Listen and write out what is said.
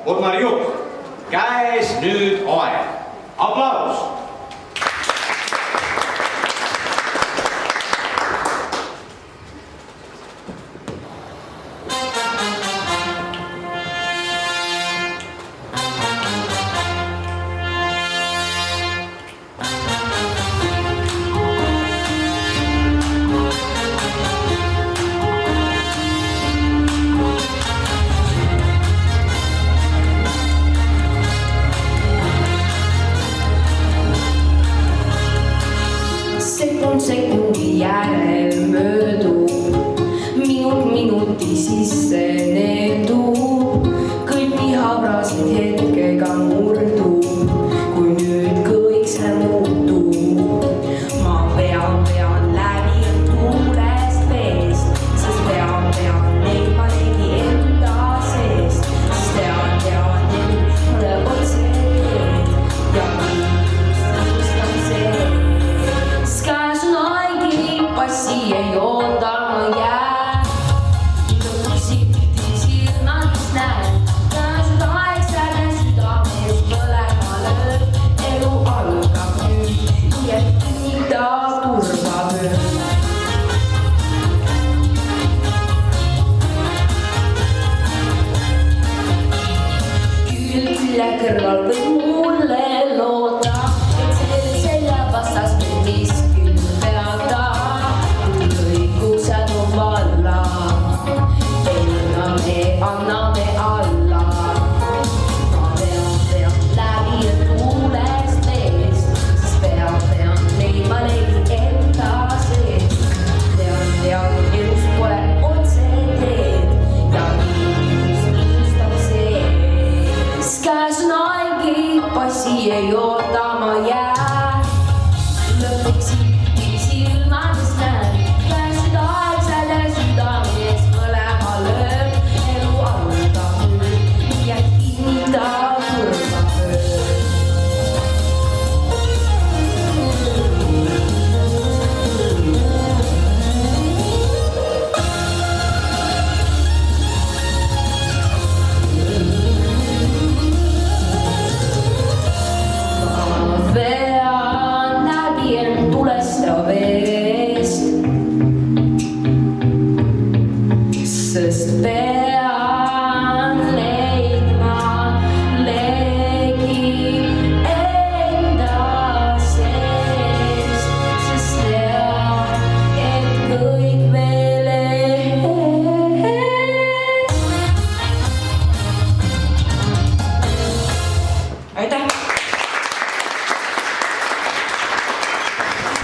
Urmar Juuk, käes nüüd aeg. Aplaus! Sekundi järel möödub, minut minuti sisse neeldub, kõik nii habrasid hetkega murdub, kui nüüd kõik see muutub. Ma pean läbi tuulest veest, sest pean neid ma tegi enda seest, sest tean neid mulle otse teed ja just see. Käes on aegi, passi ei oodama jää. Lõpuksiti silmades näen, käes on aeg säge südames põlema lööb. Elu algab nüüd, nii et mida turvab öö. Külje kõrval võib mulle loota, et selle selja vastas meil miski peada. Õigused on valla, anname alla. Ma pean läbi tuulest veest, sest pean neid ma leidin enda seest. Tean, elus pole otse teed ja innustab see. Käes on aegi, passi ei ole.